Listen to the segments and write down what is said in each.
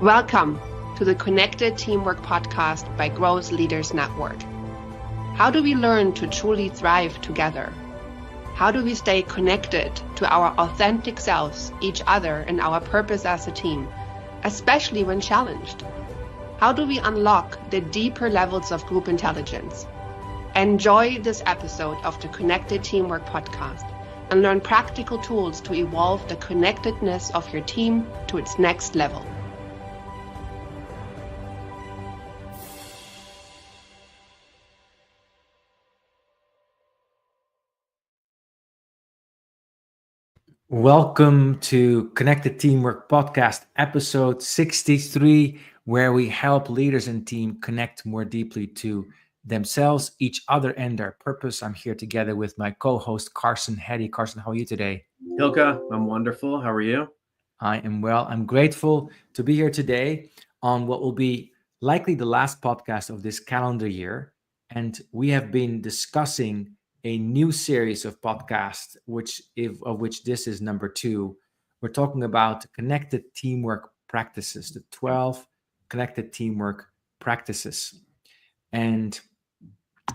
Welcome to the Connected Teamwork Podcast by Growth Leaders Network. How do we learn to truly thrive together? How do we stay connected to our authentic selves, each other, and our purpose as a team, especially when challenged? How do we unlock the deeper levels of group intelligence? Enjoy this episode of the Connected Teamwork Podcast and learn practical tools to evolve the connectedness of your team to its next level. Welcome to Connected Teamwork Podcast, episode 63, where we help leaders and team connect more deeply to themselves, each other, and their purpose. I'm here together with my co-host, Carson Heddy. Carson, how are you today? Hilka, I'm wonderful. How are you? I am well. I'm grateful to be here today on what will be likely the last podcast of this calendar year. And we have been discussing a new series of podcasts, of which this is number 2. We're talking about connected teamwork practices, the 12 connected teamwork practices. And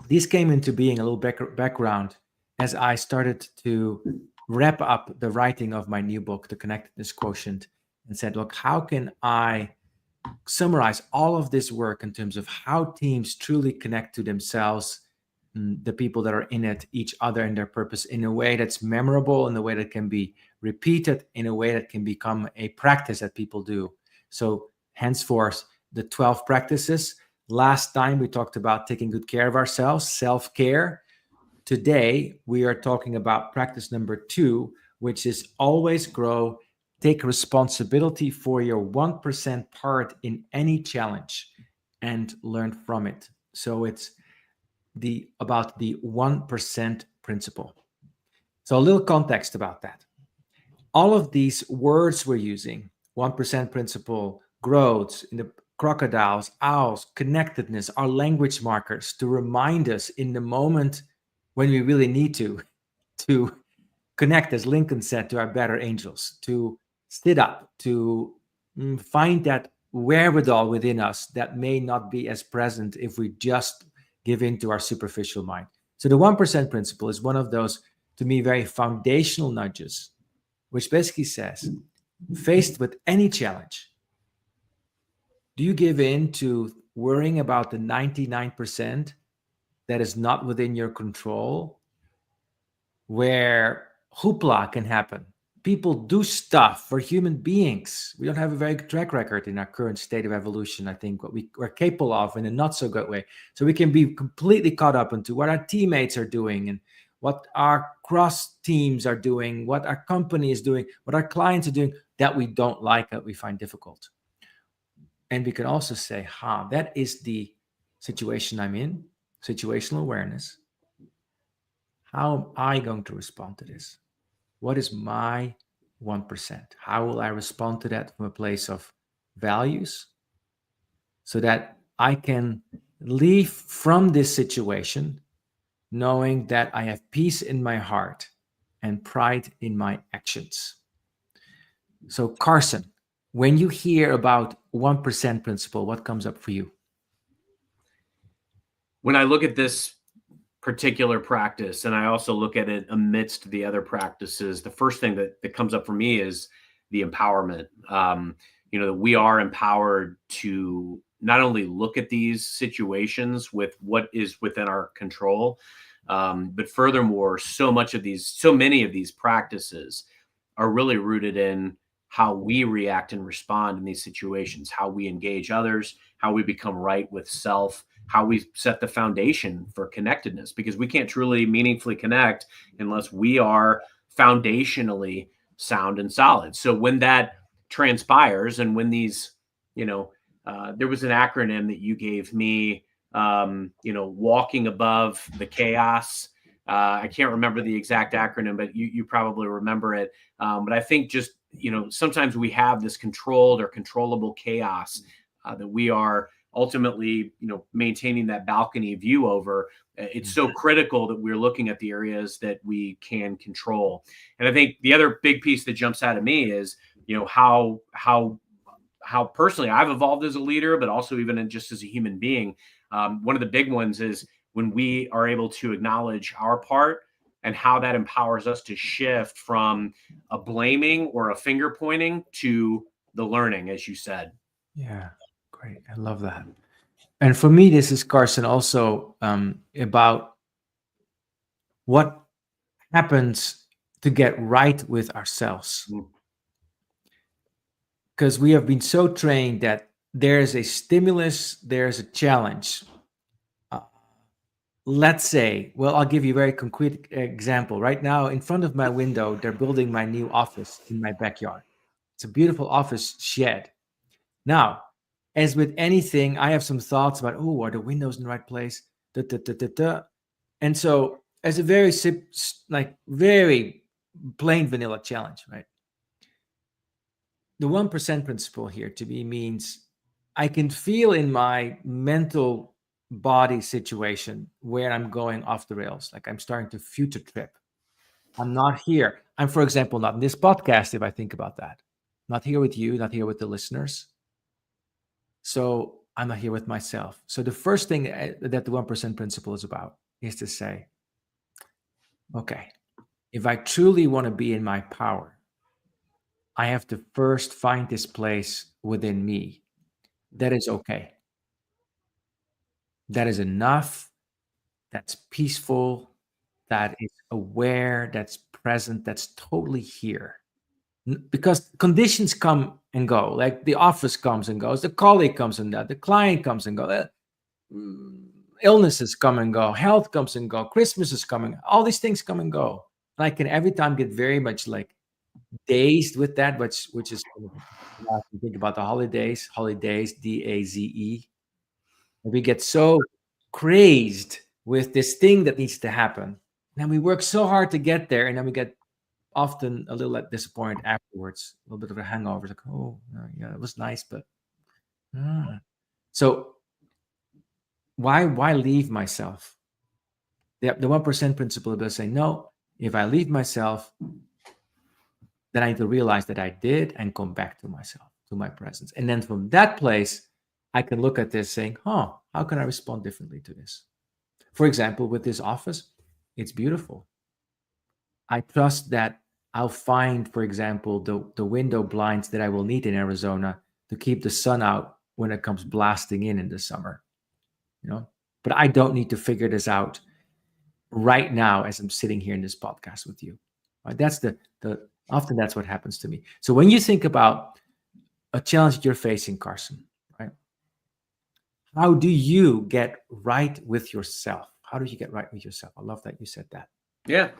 these came into being a little background as I started to wrap up the writing of my new book, The Connectedness Quotient, and said, look, how can I summarize all of this work in terms of how teams truly connect to themselves, the people that are in it, each other, and their purpose in a way that's memorable, in a way that can be repeated, in a way that can become a practice that people do. So henceforth, the 12 practices. Last time we talked about taking good care of ourselves, self-care. Today, we are talking about practice number 2, which is always grow, take responsibility for your 1% part in any challenge and learn from it. So it's about the 1% principle. So a little context about that. All of these words we're using, 1% principle, growth, in the crocodiles, owls, connectedness, are language markers to remind us in the moment when we really need to connect, as Lincoln said, to our better angels, to sit up, to find that wherewithal within us that may not be as present if we just give in to our superficial mind. So the 1% principle is one of those, to me, very foundational nudges, which basically says, faced with any challenge, do you give in to worrying about the 99% that is not within your control, where hoopla can happen? People do stuff for human beings. We don't have a very good track record in our current state of evolution, I think, what we're capable of in a not so good way. So we can be completely caught up into what our teammates are doing and what our cross teams are doing, what our company is doing, what our clients are doing that we don't like, that we find difficult. And we can also say, that is the situation I'm in, situational awareness. How am I going to respond to this? What is my 1%? How will I respond to that from a place of values so that I can leave from this situation knowing that I have peace in my heart and pride in my actions? So, Carson, when you hear about 1% principle, what comes up for you? When I look at this particular practice, and I also look at it amidst the other practices, the first thing that comes up for me is the empowerment. That we are empowered to not only look at these situations with what is within our control, but furthermore, so many of these practices are really rooted in how we react and respond in these situations, how we engage others, how we become right with self, how we set the foundation for connectedness, because we can't truly meaningfully connect unless we are foundationally sound and solid. So when that transpires, and when these, there was an acronym that you gave me, walking above the chaos. I can't remember the exact acronym, but you probably remember it. But I think just, sometimes we have this controlled or controllable chaos that we are ultimately, maintaining that balcony view over. It's so critical that we're looking at the areas that we can control. And I think the other big piece that jumps out at me is, how how personally I've evolved as a leader, but also even just as a human being. One of the big ones is when we are able to acknowledge our part and how that empowers us to shift from a blaming or a finger pointing to the learning, as you said. Yeah, great. I love that. And for me, this is, Carson, also about what happens to get right with ourselves. Because we have been so trained that there's a stimulus, there's a challenge. Let's say, well, I'll give you a very concrete example. Right now, in front of my window, they're building my new office in my backyard. It's a beautiful office shed. Now, as with anything, I have some thoughts about, oh, are the windows in the right place? Da, da, da, da, da. And so, as a very plain vanilla challenge, right? The 1% principle here to me means I can feel in my mental body situation where I'm going off the rails, like I'm starting to future trip. I'm not here. I'm, for example, not in this podcast, if I think about that. Not here with you, not here with the listeners. So I'm not here with myself. So the first thing that the 1% principle is about is to say, okay, if I truly want to be in my power, I have to first find this place within me that is okay, that is enough, that's peaceful, that is aware, that's present, that's totally here. Because conditions come and go, like the office comes and goes, the colleague comes and goes, the client comes and goes, illnesses come and go, health comes and go, Christmas is coming, all these things come and go. And I can every time get very much like dazed with that, which is, you think about the holidays, DAZE. We get so crazed with this thing that needs to happen. And we work so hard to get there, and then we get often a little disappointed afterwards, a little bit of a hangover. Like, oh, yeah, it was nice, but so why leave myself? The 1% principle does say, no, if I leave myself, then I need to realize that I did and come back to myself, to my presence. And then from that place, I can look at this saying, how can I respond differently to this? For example, with this office, it's beautiful. I trust that I'll find, for example, the window blinds that I will need in Arizona to keep the sun out when it comes blasting in the summer, But I don't need to figure this out right now as I'm sitting here in this podcast with you. Right? That's often that's what happens to me. So when you think about a challenge that you're facing, Carson, right? How do you get right with yourself? How do you get right with yourself? I love that you said that. Yeah.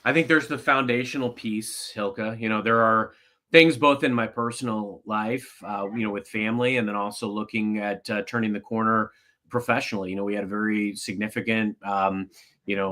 I think there's the foundational piece, Hilke. There are things both in my personal life, with family, and then also looking at turning the corner professionally. We had a very significant,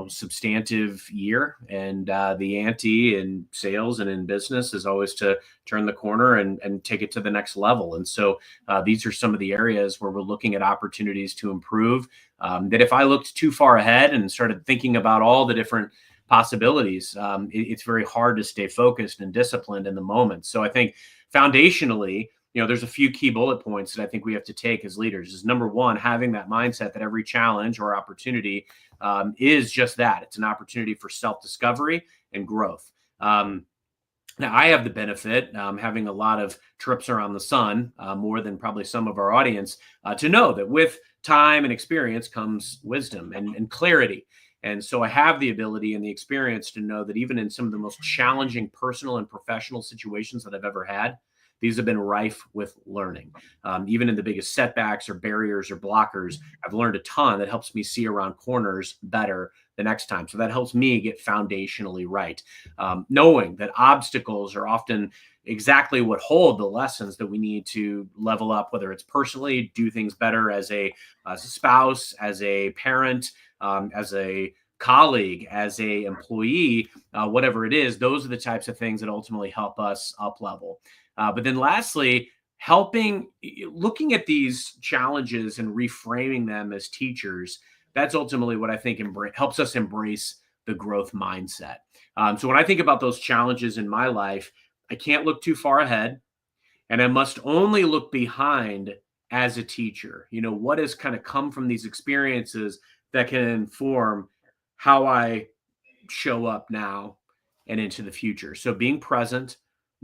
substantive year, and the ante in sales and in business is always to turn the corner and take it to the next level. And so these are some of the areas where we're looking at opportunities to improve. That if I looked too far ahead and started thinking about all the different possibilities, it's very hard to stay focused and disciplined in the moment. So I think foundationally, there's a few key bullet points that I think we have to take as leaders. Is number one, having that mindset that every challenge or opportunity is just that. It's an opportunity for self-discovery and growth. Now, I have the benefit, having a lot of trips around the sun, more than probably some of our audience, to know that with time and experience comes wisdom and clarity. And so I have the ability and the experience to know that even in some of the most challenging personal and professional situations that I've ever had, these have been rife with learning. Even in the biggest setbacks or barriers or blockers, I've learned a ton that helps me see around corners better the next time. So that helps me get foundationally right. Knowing that obstacles are often exactly what hold the lessons that we need to level up, whether it's personally, do things better as a spouse, as a parent, as a colleague, as a employee, whatever it is. Those are the types of things that ultimately help us up level. But then lastly, looking at these challenges and reframing them as teachers, that's ultimately what I think helps us embrace the growth mindset. So when I think about those challenges in my life, I can't look too far ahead. And I must only look behind as a teacher. What has kind of come from these experiences that can inform how I show up now and into the future. So being present,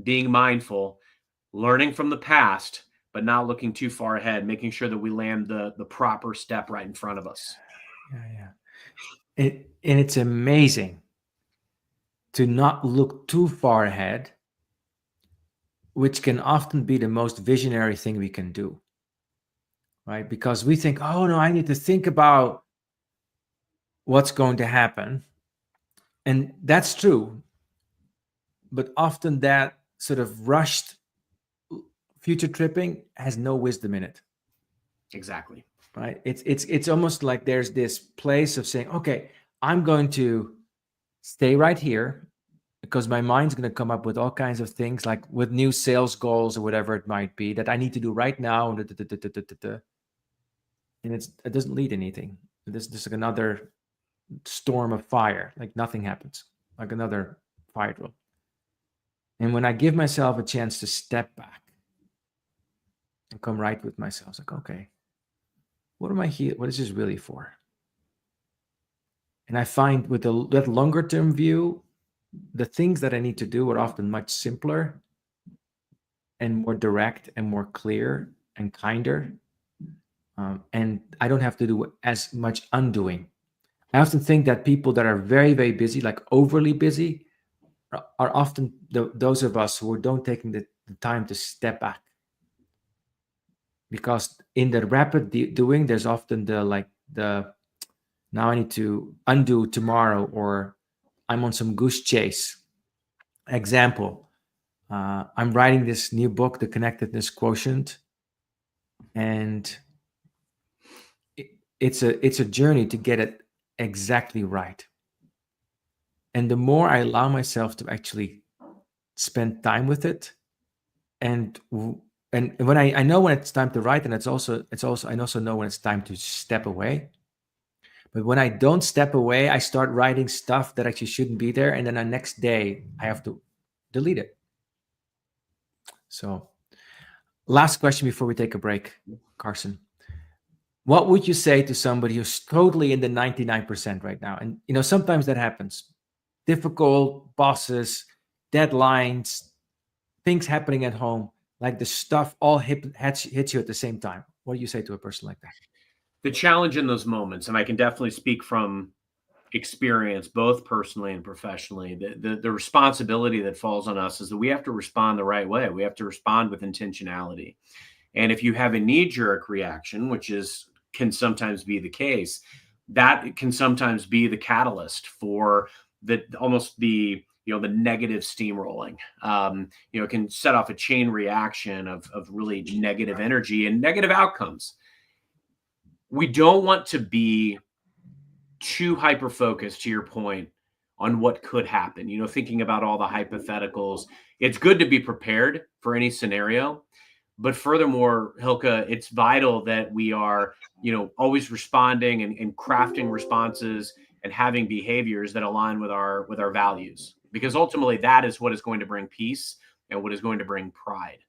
being mindful, learning from the past, but not looking too far ahead, making sure that we land the proper step right in front of us. Yeah. And it's amazing to not look too far ahead, which can often be the most visionary thing we can do, right? Because we think, oh no, I need to think about what's going to happen. And that's true. But often that sort of rushed future tripping has no wisdom in it. Exactly. Right. It's almost like there's this place of saying, okay, I'm going to stay right here because my mind's going to come up with all kinds of things, like with new sales goals or whatever it might be that I need to do right now. And it doesn't lead anything. This is like another storm of fire, like nothing happens, like another fire drill. And when I give myself a chance to step back and come right with myself, it's like, okay, what am I here? What is this really for? And I find with that longer term view, the things that I need to do are often much simpler and more direct and more clear and kinder. And I don't have to do as much undoing. I often think that people that are very, very busy, like overly busy, are often those of us who don't taking the time to step back. Because in the rapid doing, there's often now I need to undo tomorrow, or I'm on some goose chase. Example, I'm writing this new book, The Connectedness Quotient, and it's a journey to get it exactly right. And the more I allow myself to actually spend time with it, and when I know when it's time to write, and I also know when it's time to step away. But when I don't step away, I start writing stuff that actually shouldn't be there, and then the next day I have to delete it. So, last question before we take a break, Carson. What would you say to somebody who's totally in the 99% right now? And sometimes that happens. Difficult bosses, deadlines, things happening at home, like the stuff all hits you at the same time. What do you say to a person like that? The challenge in those moments, and I can definitely speak from experience, both personally and professionally, the responsibility that falls on us is that we have to respond the right way. We have to respond with intentionality. And if you have a knee-jerk reaction, which can sometimes be the case, that can sometimes be the catalyst for the negative steamrolling. It can set off a chain reaction of really negative energy and negative outcomes. We don't want to be too hyper-focused, to your point, on what could happen. Thinking about all the hypotheticals. It's good to be prepared for any scenario. But furthermore, Hilke, it's vital that we are, always responding and crafting responses and having behaviors that align with our values. Because ultimately, that is what is going to bring peace and what is going to bring pride,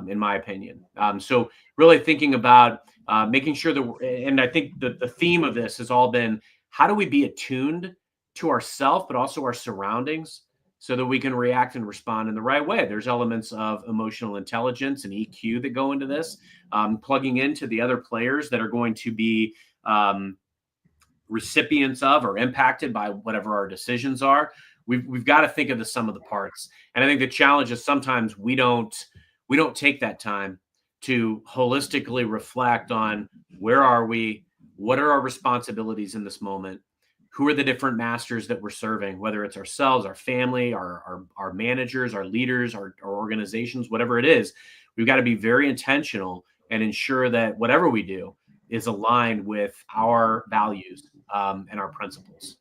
in my opinion. So really thinking about making sure that, and I think the theme of this has all been, how do we be attuned to ourselves, but also our surroundings, so that we can react and respond in the right way? There's elements of emotional intelligence and EQ that go into this, plugging into the other players that are going to be recipients of or impacted by whatever our decisions are. We've got to think of the sum of the parts. And I think the challenge is sometimes we don't take that time to holistically reflect on where are we, what are our responsibilities in this moment, who are the different masters that we're serving, whether it's ourselves, our family, our managers, our leaders, our organizations, whatever it is. We've got to be very intentional and ensure that whatever we do is aligned with our values and our principles.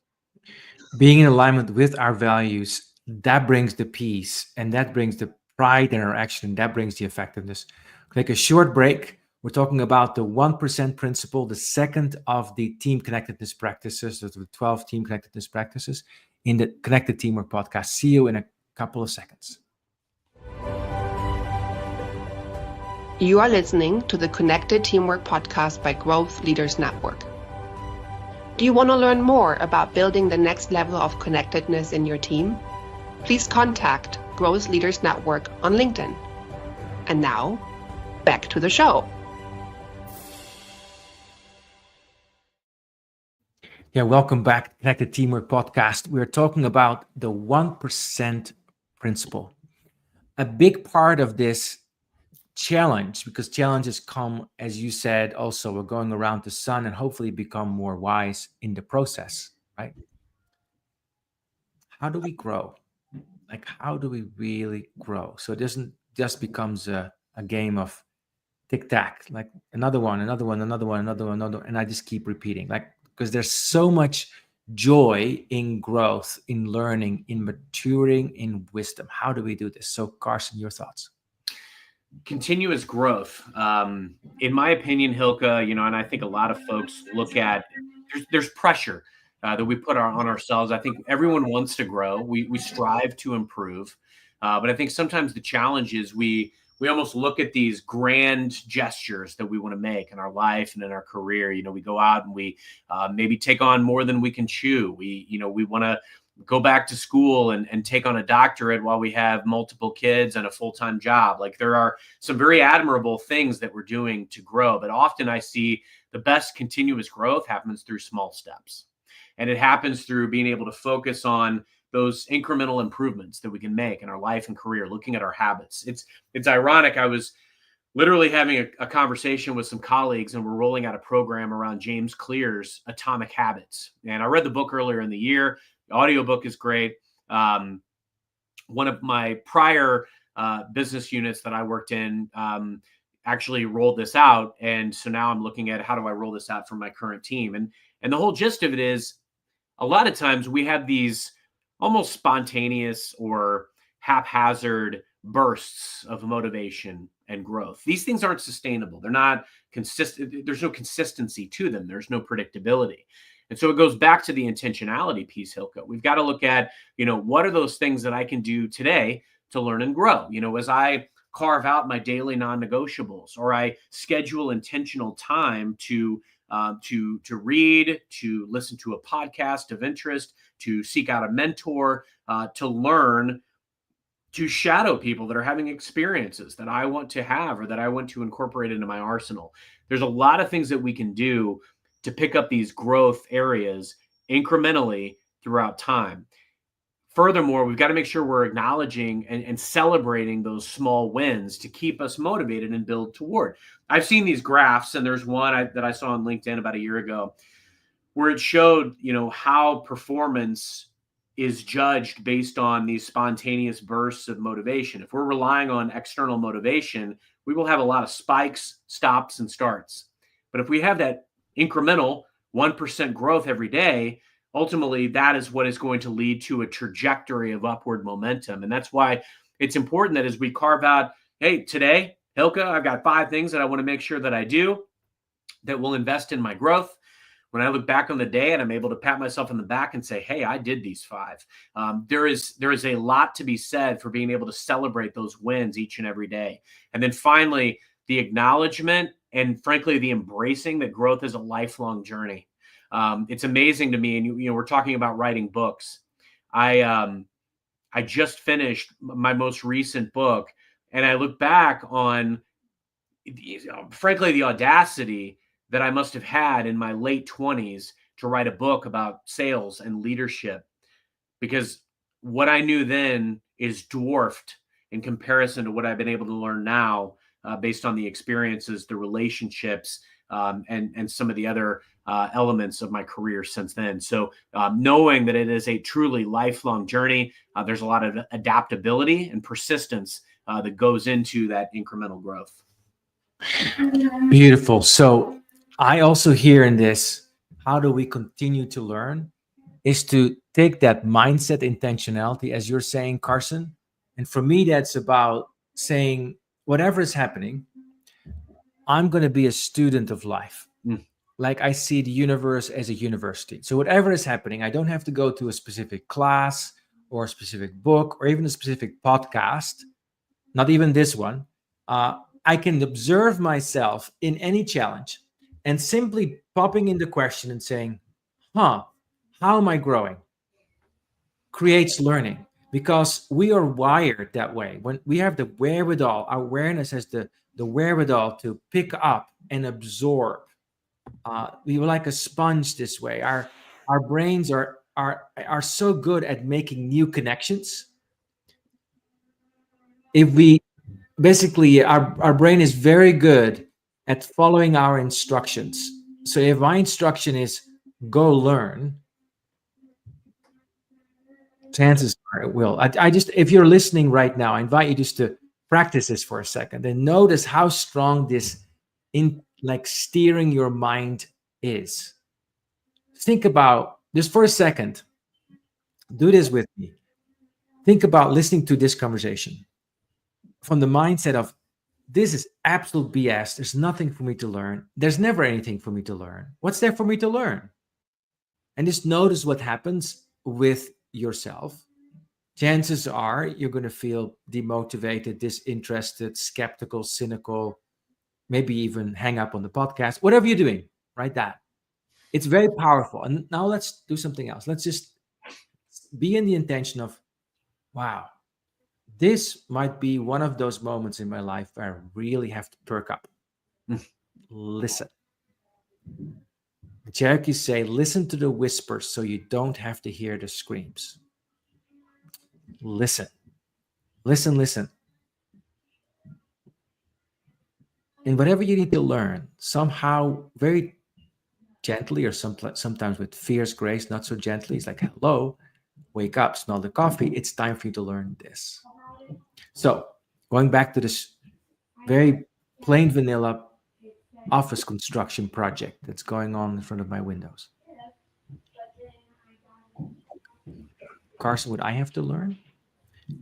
Being in alignment with our values, that brings the peace, and that brings the pride in our action, and that brings the effectiveness. Take a short break. We're talking about the 1% principle, the second of the team connectedness practices, the 12 team connectedness practices in the Connected Teamwork podcast. See you in a couple of seconds. You are listening to the Connected Teamwork Podcast by Growth Leaders Network. Do you want to learn more about building the next level of connectedness in your team? Please contact Growth Leaders Network on LinkedIn. And now, back to the show. Yeah, welcome back to Connected Teamwork Podcast. We're talking about the 1% principle. A big part of this challenge, because challenges come, as you said, also we're going around the sun and hopefully become more wise in the process, right? How do we grow? Like, how do we really grow? So it doesn't just becomes a game of tic-tac, like another one, and I just keep repeating, like, because there's so much joy in growth, in learning, in maturing, in wisdom. How do we do this? So Carson, your thoughts? Continuous growth. In my opinion, Hilke, and I think a lot of folks look at, there's pressure that we put on ourselves. I think everyone wants to grow. We strive to improve. But I think sometimes the challenge is we almost look at these grand gestures that we want to make in our life and in our career. We go out and we maybe take on more than we can chew. We want to go back to school and take on a doctorate while we have multiple kids and a full-time job. Like, there are some very admirable things that we're doing to grow, but often I see the best continuous growth happens through small steps. And it happens through being able to focus on those incremental improvements that we can make in our life and career, looking at our habits. It's ironic. I was literally having a conversation with some colleagues, and we're rolling out a program around James Clear's Atomic Habits. And I read the book earlier in the year. The audiobook is great. One of my prior business units that I worked in actually rolled this out. And so now I'm looking at how do I roll this out for my current team? And the whole gist of it is, a lot of times we have these almost spontaneous or haphazard bursts of motivation and growth. These things aren't sustainable. They're not consistent. There's no consistency to them. There's no predictability. And so it goes back to the intentionality piece, Hilke. We've got to look at, what are those things that I can do today to learn and grow? As I carve out my daily non-negotiables, or I schedule intentional time to read, to listen to a podcast of interest, to seek out a mentor, to learn, to shadow people that are having experiences that I want to have or that I want to incorporate into my arsenal. There's a lot of things that we can do to pick up these growth areas incrementally throughout time. Furthermore, we've got to make sure we're acknowledging and celebrating those small wins to keep us motivated and build toward. I've seen these graphs, and there's one that I saw on LinkedIn about a year ago where it showed, how performance is judged based on these spontaneous bursts of motivation. If we're relying on external motivation, we will have a lot of spikes, stops, and starts. But if we have that incremental 1% growth every day, ultimately that is what is going to lead to a trajectory of upward momentum. And that's why it's important that as we carve out, hey, today, Hilke, I've got 5 things that I want to make sure that I do that will invest in my growth. When I look back on the day and I'm able to pat myself on the back and say, hey, I did these 5. There is a lot to be said for being able to celebrate those wins each and every day. And then finally, the acknowledgement and frankly, the embracing that growth is a lifelong journey. It's amazing to me. And, we're talking about writing books. I just finished my most recent book, and I look back on, frankly, the audacity that I must have had in my late 20s to write a book about sales and leadership, because what I knew then is dwarfed in comparison to what I've been able to learn now, based on the experiences, the relationships, and some of the other elements of my career since then. So knowing that it is a truly lifelong journey, there's a lot of adaptability and persistence that goes into that incremental growth. Beautiful. So I also hear in this, how do we continue to learn, is to take that mindset intentionality, as you're saying, Carson. And for me, that's about saying, whatever is happening, I'm going to be a student of life. Like, I see the universe as a university. So whatever is happening, I don't have to go to a specific class or a specific book or even a specific podcast, not even this one. I can observe myself in any challenge and simply popping in the question and saying, how am I growing? Creates learning, because we are wired that way. When we have the wherewithal, our awareness has the wherewithal to pick up and absorb. We were like a sponge this way. Our brains are so good at making new connections. If we basically, our brain is very good at following our instructions. So if my instruction is go learn, chances are it will. I just, if you're listening right now, I invite you just to practice this for a second and notice how strong this in like steering your mind is. Think about just for a second. Do this with me. Think about listening to this conversation from the mindset of, this is absolute BS. There's nothing for me to learn. There's never anything for me to learn. What's there for me to learn? And just notice what happens with yourself. Chances are you're going to feel demotivated, disinterested, skeptical, cynical, maybe even hang up on the podcast. Whatever you're doing, write that. It's very powerful. And now let's do something else. Let's just be in the intention of, wow, this might be one of those moments in my life where I really have to perk up. Listen. Cherokee say, listen to the whispers so you don't have to hear the screams. Listen. Listen. And whatever you need to learn, somehow very gently, or sometimes with fierce grace, not so gently, it's like, hello, wake up, smell the coffee. It's time for you to learn this. So going back to this very plain vanilla office construction project that's going on in front of my windows. Carson, what I have to learn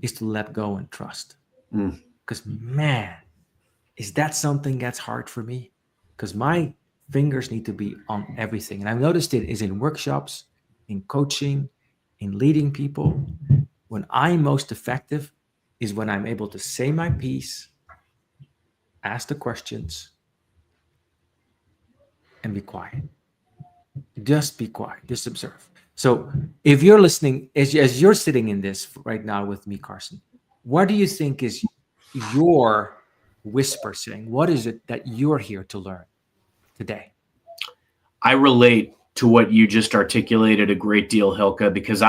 is to let go and trust. Because man, is that something that's hard for me? Because my fingers need to be on everything. And I've noticed it is in workshops, in coaching, in leading people. When I'm most effective is when I'm able to say my piece, ask the questions, and be quiet. Just be quiet. Just observe. So if you're listening, as you're sitting in this right now with me, Carson, what do you think is your whisper saying? What is it that you're here to learn today? I relate to what you just articulated a great deal, Hilke, because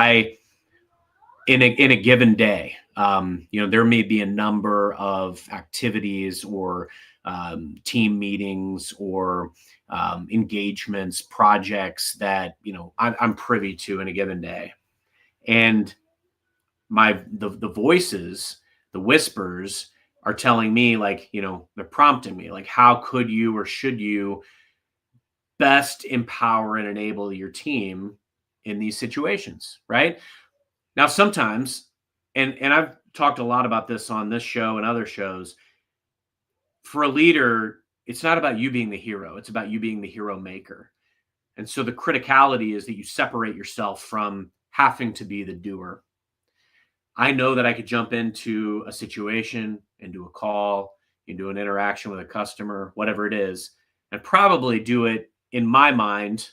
in a given day, there may be a number of activities or team meetings or engagements, projects that, I'm privy to in a given day. And the voices, the whispers are telling me, like, they're prompting me, like, how could you or should you best empower and enable your team in these situations, right? Now, sometimes, and I've talked a lot about this on this show and other shows, for a leader, it's not about you being the hero. It's about you being the hero maker. And so the criticality is that you separate yourself from having to be the doer. I know that I could jump into a situation, into a call, into an interaction with a customer, whatever it is, and probably do it in my mind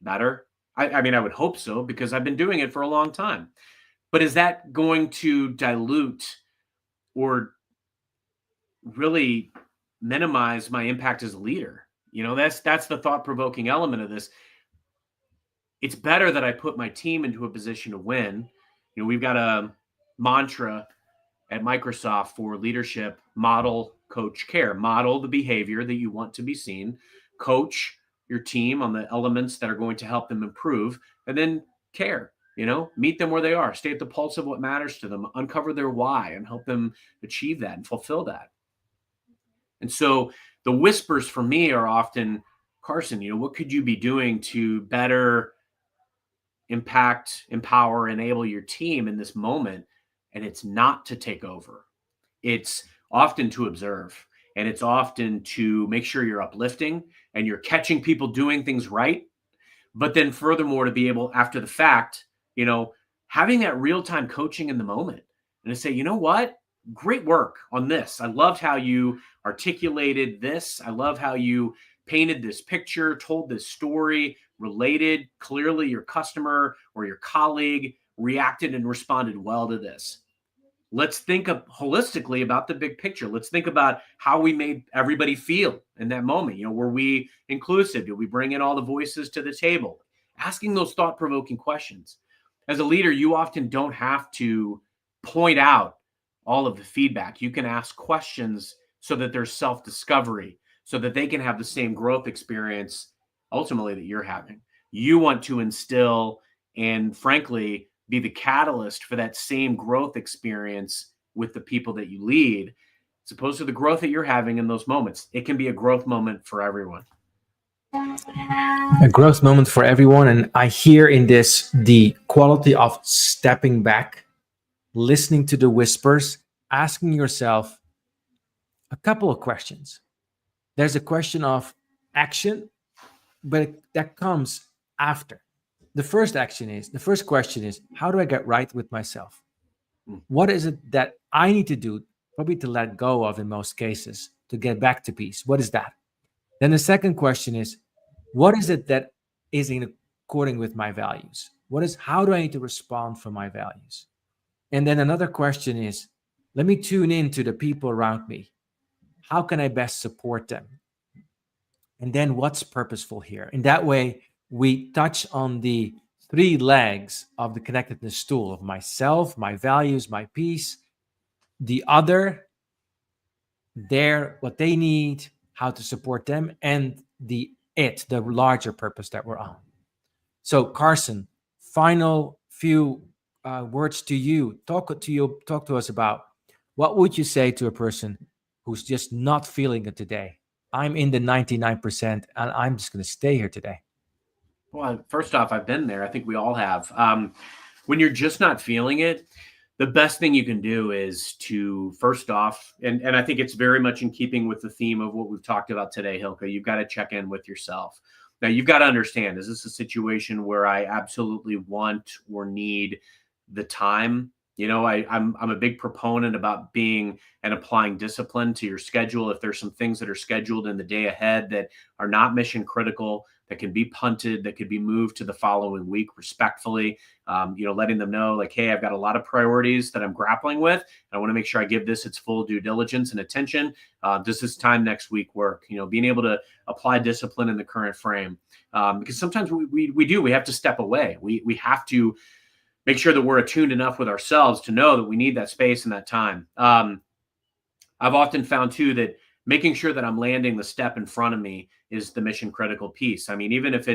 better. I mean, I would hope so, because I've been doing it for a long time. But is that going to dilute or really minimize my impact as a leader? That's the thought-provoking element of this. It's better that I put my team into a position to win. We've got a mantra at Microsoft for leadership: model, coach, care. Model the behavior that you want to be seen, coach your team on the elements that are going to help them improve, and then care. Meet them where they are, stay at the pulse of what matters to them, uncover their why, and help them achieve that and fulfill that. And so the whispers for me are often, Carson, what could you be doing to better impact, empower, enable your team in this moment? And it's not to take over. It's often to observe. And it's often to make sure you're uplifting and you're catching people doing things right. But then furthermore, to be able, after the fact, having that real-time coaching in the moment and to say, you know what, great work on this. I loved how you articulated this. I love how you painted this picture, told this story, related clearly. Your customer or your colleague reacted and responded well to this. Let's think holistically about the big picture. Let's think about how we made everybody feel in that moment. Were we inclusive? Did we bring in all the voices to the table? Asking those thought-provoking questions. As a leader, you often don't have to point out all of the feedback. You can ask questions so that there's self-discovery, so that they can have the same growth experience ultimately that you're having. You want to instill and, frankly, be the catalyst for that same growth experience with the people that you lead, as opposed to the growth that you're having in those moments. It can be a growth moment for everyone. A growth moment for everyone. And I hear in this the quality of stepping back, listening to the whispers, asking yourself a couple of questions. There's a question of action, but that comes after. The first question is, how do I get right with myself? What is it that I need to do, probably to let go of in most cases, to get back to peace? What is that? Then the second question is, what is it that is in according with my values? How do I need to respond for my values? And then another question is, let me tune in to the people around me. How can I best support them? And then what's purposeful here? In that way, we touch on the three legs of the connectedness stool of myself, my values, my peace, the other, what they need, how to support them, and the larger purpose that we're on. So Carson, final few words to you. Talk to us about what would you say to a person who's just not feeling it today? I'm in the 99% and I'm just going to stay here today. Well, first off, I've been there. I think we all have. When you're just not feeling it, the best thing you can do is to, first off, and I think it's very much in keeping with the theme of what we've talked about today, Hilke, you've got to check in with yourself. Now, you've got to understand, is this a situation where I absolutely want or need the time? I'm a big proponent about being and applying discipline to your schedule. If there's some things that are scheduled in the day ahead that are not mission critical, that can be punted, that could be moved to the following week respectfully, letting them know like, hey, I've got a lot of priorities that I'm grappling with. I want to make sure I give this its full due diligence and attention. Does this time next week work? Being able to apply discipline in the current frame. Because sometimes we have to step away. We have to make sure that we're attuned enough with ourselves to know that we need that space and that time. I've often found too that making sure that I'm landing the step in front of me is the mission critical piece. I mean, even if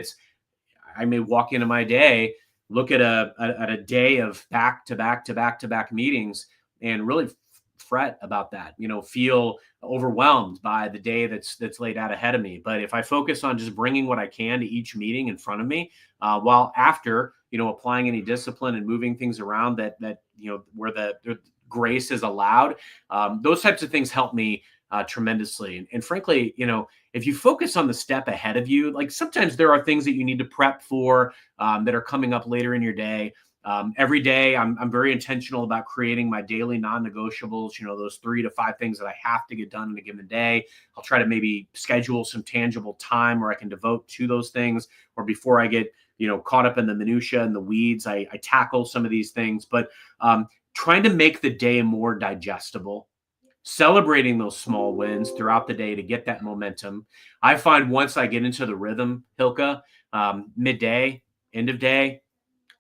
I may walk into my day, look at a day of back to back meetings and really fret about that, feel overwhelmed by the day that's laid out ahead of me. But if I focus on just bringing what I can to each meeting in front of me, while after, applying any discipline and moving things around that where the grace is allowed, those types of things help me tremendously. And frankly, if you focus on the step ahead of you, like sometimes there are things that you need to prep for that are coming up later in your day. Every day, I'm very intentional about creating my daily non-negotiables, those 3 to 5 things that I have to get done in a given day. I'll try to maybe schedule some tangible time where I can devote to those things, or before I get, caught up in the minutia and the weeds, I tackle some of these things. But trying to make the day more digestible, celebrating those small wins throughout the day to get that momentum. I find once I get into the rhythm, Hilke, midday, end of day,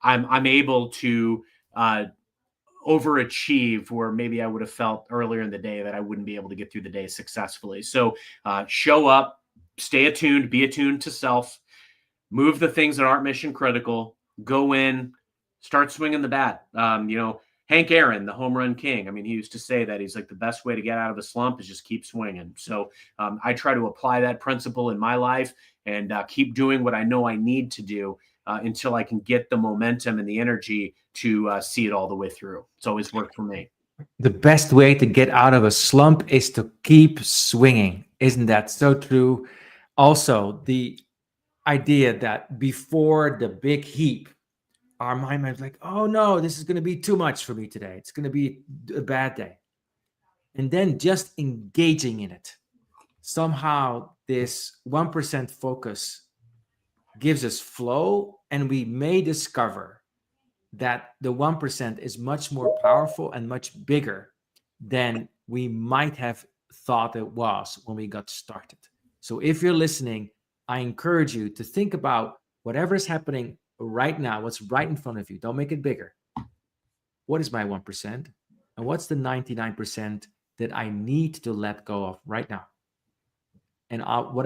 I'm able to overachieve where maybe I would have felt earlier in the day that I wouldn't be able to get through the day successfully. So show up, stay attuned, be attuned to self, move the things that aren't mission critical, go in, start swinging the bat. Hank Aaron, the home run king. I mean, he used to say that he's like, the best way to get out of a slump is just keep swinging. So I try to apply that principle in my life and keep doing what I know I need to do until I can get the momentum and the energy to see it all the way through. It's always worked for me. The best way to get out of a slump is to keep swinging. Isn't that so true? Also, the idea that before the big heap, our mind is like, oh no, this is going to be too much for me today. It's going to be a bad day. and then just engaging in it. Somehow this 1% focus gives us flow, and we may discover that the 1% is much more powerful and much bigger than we might have thought it was when we got started. So if you're listening, I encourage you to think about whatever is happening right now, what's right in front of you. Don't make it bigger. What is my 1%? And what's the 99% that I need to let go of right now? And what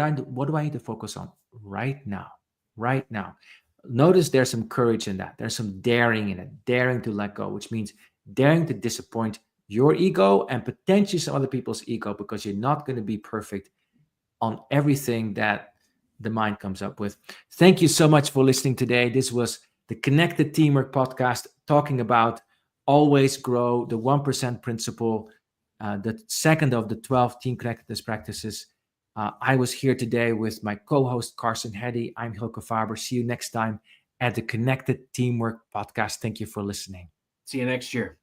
do I need to focus on right now? Right now. Notice there's some courage in that. There's some daring in it, daring to let go, which means daring to disappoint your ego and potentially some other people's ego, because you're not going to be perfect on everything that the mind comes up with. Thank you so much for listening today. This was the Connected Teamwork Podcast, talking about always grow, the 1% principle, the second of the 12 team connectedness practices. I was here today with my co-host, Carson Heddy. I'm Hilke Faber. See you next time at the Connected Teamwork Podcast. Thank you for listening. See you next year.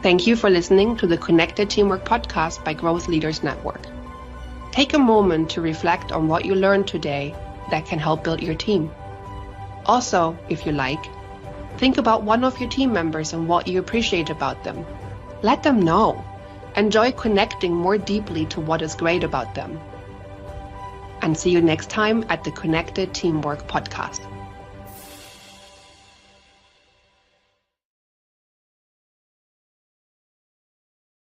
Thank you for listening to the Connected Teamwork Podcast by Growth Leaders Network. Take a moment to reflect on what you learned today that can help build your team. Also, if you like, think about one of your team members and what you appreciate about them. Let them know. Enjoy connecting more deeply to what is great about them. And see you next time at the Connected Teamwork Podcast.